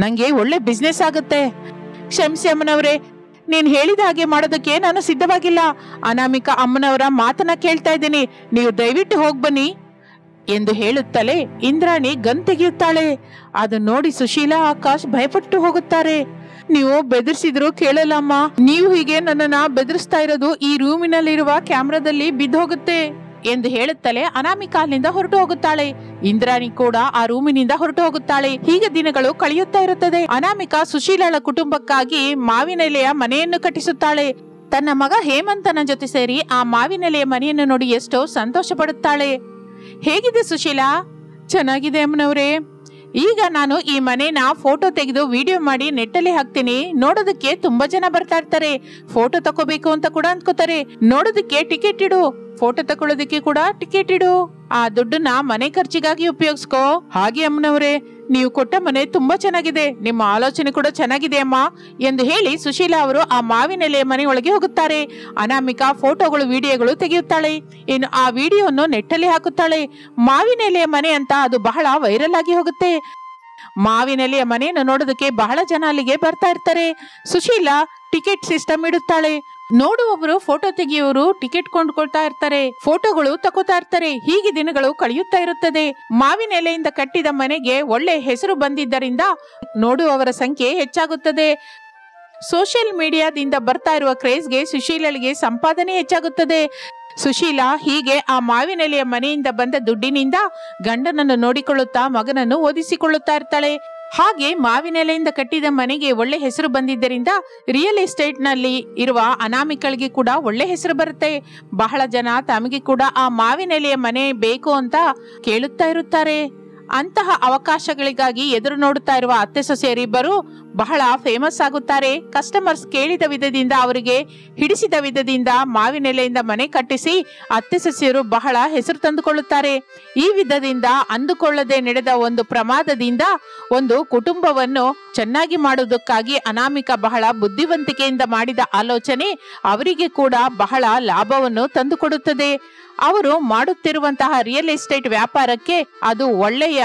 ನಂಗೆ ಒಳ್ಳೆ ಬಿಸ್ನೆಸ್ ಆಗುತ್ತೆ. ಕ್ಷಮಿಸಿ ಅಮ್ಮನವರೇ, ನೀನ್ ಹೇಳಿದ ಹಾಗೆ ಮಾಡೋದಕ್ಕೆ ನಾನು ಸಿದ್ಧವಾಗಿಲ್ಲ. ಅನಾಮಿಕಾ ಅಮ್ಮನವರ ಮಾತನ್ನ ಕೇಳ್ತಾ ಇದ್ದೀನಿ, ನೀವು ದಯವಿಟ್ಟು ಹೋಗ್ಬನ್ನಿ ಎಂದು ಹೇಳುತ್ತಲೇ ಇಂದ್ರಾಣಿ ಗನ್ ತೆಗೆಯುತ್ತಾಳೆ. ಅದು ನೋಡಿ ಸುಶೀಲಾ, ಆಕಾಶ್ ಭಯಪಟ್ಟು ಹೋಗುತ್ತಾರೆ. ನೀವು ಬೆದರಿಸಿದ್ರು ಕೇಳಲ್ಲ ಅಮ್ಮ. ನೀವು ಹೀಗೆ ನನ್ನನ್ನ ಬೆದರಿಸ್ತಾ ಇರೋದು ಈ ರೂಮಿನಲ್ಲಿರುವ ಕ್ಯಾಮ್ರಾದಲ್ಲಿ ಬಿದ್ದೋಗುತ್ತೆ ಎಂದು ಹೇಳುತ್ತಲೇ ಅನಾಮಿಕಾ ಅಲ್ಲಿಂದ ಹೊರಟು ಹೋಗುತ್ತಾಳೆ. ಇಂದ್ರಾಣಿ ಕೂಡ ಆ ರೂಮಿನಿಂದ ಹೊರಟು ಹೋಗುತ್ತಾಳೆ. ಹೀಗೆ ದಿನಗಳು ಕಳೆಯುತ್ತಾ ಇರುತ್ತದೆ. ಅನಾಮಿಕಾ ಸುಶೀಲಳ ಕುಟುಂಬಕ್ಕಾಗಿ ಮಾವಿನೆಲೆಯ ಮನೆಯನ್ನು ಕಟ್ಟಿಸುತ್ತಾಳೆ. ತನ್ನ ಮಗ ಹೇಮಂತನ ಜೊತೆ ಸೇರಿ ಆ ಮಾವಿನೆಲೆಯ ಮನೆಯನ್ನು ನೋಡಿ ಎಷ್ಟೋ ಸಂತೋಷ ಪಡುತ್ತಾಳೆ. ಹೇಗಿದೆ ಸುಶೀಲಾ? ಚೆನ್ನಾಗಿದೆ ಅಮ್ಮನವರೇ. ಈಗ ನಾನು ಈ ಮನೇನ ಫೋಟೋ ತೆಗೆದು ವಿಡಿಯೋ ಮಾಡಿ ನೆಟ್ಟಲ್ಲಿ ಹಾಕ್ತೀನಿ. ನೋಡೋದಕ್ಕೆ ತುಂಬಾ ಜನ ಬರ್ತಾ ಇರ್ತಾರೆ. ಫೋಟೋ ತಗೋಬೇಕು ಅಂತ ಕೂಡ ಅನ್ಕೋತಾರೆ. ನೋಡೋದಕ್ಕೆ ಟಿಕೆಟ್ ಇಡು, ಫೋಟೋ ತಗೊಳ್ಳೋದಕ್ಕೆ ಕೂಡ ಟಿಕೆಟ್ ಇಡು. ಆ ದುಡ್ಡನ್ನ ಮನೆ ಖರ್ಚಿಗಾಗಿ ಉಪಯೋಗಿಸ್ಕೋ. ಹಾಗೆ ಅಮ್ಮನವರೇ, ನೀವು ಕೊಟ್ಟ ಮನೆ ತುಂಬಾ ಚೆನ್ನಾಗಿದೆ, ನಿಮ್ಮ ಆಲೋಚನೆ ಕೂಡ ಚೆನ್ನಾಗಿದೆ ಅಮ್ಮ ಎಂದು ಹೇಳಿ ಸುಶೀಲಾ ಅವರು ಆ ಮಾವಿನೆಲೆಯ ಮನೆ ಒಳಗೆ ಹೋಗುತ್ತಾರೆ. ಅನಾಮಿಕಾ ಫೋಟೋಗಳು ವಿಡಿಯೋಗಳು ತೆಗೆಯುತ್ತಾಳೆ. ಇನ್ನು ಆ ವಿಡಿಯೋವನ್ನು ನೆಟ್ಟಲ್ಲಿ ಹಾಕುತ್ತಾಳೆ. ಮಾವಿನೆಲೆಯ ಮನೆ ಅಂತ ಅದು ಬಹಳ ವೈರಲ್ ಆಗಿ ಹೋಗುತ್ತೆ. ಮಾವಿನೆಲೆಯ ಮನೆಯನ್ನು ನೋಡೋದಕ್ಕೆ ಬಹಳ ಜನ ಅಲ್ಲಿಗೆ ಬರ್ತಾ ಇರ್ತಾರೆ. ಸುಶೀಲಾ ಟಿಕೆಟ್ ಸಿಸ್ಟಮ್ ಇಡುತ್ತಾಳೆ. ನೋಡುವವರು ಫೋಟೋ ತೆಗೆಯುವವರು ಟಿಕೆಟ್ ಕೊಂಡ್ಕೊಳ್ತಾ ಇರ್ತಾರೆ, ಫೋಟೋಗಳು ತಗೋತಾ ಇರ್ತಾರೆ. ಹೀಗೆ ದಿನಗಳು ಕಳೆಯುತ್ತಾ ಇರುತ್ತದೆ. ಮಾವಿನೆಲೆಯಿಂದ ಕಟ್ಟಿದ ಮನೆಗೆ ಒಳ್ಳೆ ಹೆಸರು ಬಂದಿದ್ದರಿಂದ ನೋಡುವವರ ಸಂಖ್ಯೆ ಹೆಚ್ಚಾಗುತ್ತದೆ. ಸೋಷಿಯಲ್ ಮೀಡಿಯಾದಿಂದ ಬರ್ತಾ ಇರುವ ಕ್ರೇಜ್ಗೆ ಸುಶೀಲಳಿಗೆ ಸಂಪಾದನೆ ಹೆಚ್ಚಾಗುತ್ತದೆ. ಸುಶೀಲಾ ಹೀಗೆ ಆ ಮಾವಿನೆಲೆಯ ಮನೆಯಿಂದ ಬಂದ ದುಡ್ಡಿನಿಂದ ಗಂಡನನ್ನು ನೋಡಿಕೊಳ್ಳುತ್ತಾ ಮಗನನ್ನು ಓದಿಸಿಕೊಳ್ಳುತ್ತಾ ಇರ್ತಾಳೆ. ಹಾಗೆ ಮಾವಿನೆಲೆಯಿಂದ ಕಟ್ಟಿದ ಮನೆಗೆ ಒಳ್ಳೆ ಹೆಸರು ಬಂದಿದ್ದರಿಂದ ರಿಯಲ್ ಎಸ್ಟೇಟ್ ನಲ್ಲಿ ಇರುವ ಅನಾಮಿಕಳಿಗೆ ಕೂಡ ಒಳ್ಳೆ ಹೆಸರು ಬರುತ್ತೆ. ಬಹಳ ಜನ ತಮಗೆ ಕೂಡ ಆ ಮಾವಿನೆಲೆಯ ಮನೆ ಬೇಕು ಅಂತ ಕೇಳುತ್ತಾ ಇರುತ್ತಾರೆ. ಅಂತಹ ಅವಕಾಶಗಳಿಗಾಗಿ ಎದುರು ನೋಡುತ್ತಾ ಇರುವ ಅತ್ತೆ ಸೊಸೆಯರಿಬ್ಬರು ಬಹಳ ಫೇಮಸ್ ಆಗುತ್ತಾರೆ. ಕಸ್ಟಮರ್ಸ್ ಕೇಳಿದ ವಿಧದಿಂದ ಅವರಿಗೆ ಹಿಡಿಸಿದ ವಿಧದಿಂದ ಮಾವಿನೆಲೆಯಿಂದ ಮನೆ ಕಟ್ಟಿಸಿ ಅತ್ತೆ ಸೊಸೆಯರು ಬಹಳ ಹೆಸರು ತಂದುಕೊಳ್ಳುತ್ತಾರೆ. ಈ ವಿಧದಿಂದ ಅಂದುಕೊಳ್ಳದೆ ನಡೆದ ಒಂದು ಪ್ರಮಾದದಿಂದ ಒಂದು ಕುಟುಂಬವನ್ನು ಚೆನ್ನಾಗಿ ಮಾಡುವುದಕ್ಕಾಗಿ ಅನಾಮಿಕಾ ಬಹಳ ಬುದ್ಧಿವಂತಿಕೆಯಿಂದ ಮಾಡಿದ ಆಲೋಚನೆ ಅವರಿಗೆ ಕೂಡ ಬಹಳ ಲಾಭವನ್ನು ತಂದುಕೊಡುತ್ತದೆ. ಅವರು ಮಾಡುತ್ತಿರುವಂತಹ ರಿಯಲ್ ಎಸ್ಟೇಟ್ ವ್ಯಾಪಾರಕ್ಕೆ ಅದು ಒಳ್ಳೆಯ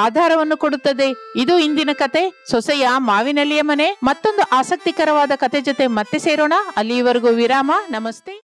ಆಧಾರವನ್ನು ಕೊಡುತ್ತದೆ. ಇದು ಇಂದಿನ ಕತೆ. ಸೊಸೆಯ ಮಾವಿನ ಮಣ್ಣಿನಲ್ಲಿಯ ಮನೆ ಮತ್ತೊಂದು ಆಸಕ್ತಿಕರವಾದ ಕತೆ ಜೊತೆ ಮತ್ತೆ ಸೇರೋಣ. ಅಲ್ಲಿಯವರೆಗೂ ವಿರಾಮ. ನಮಸ್ತೆ.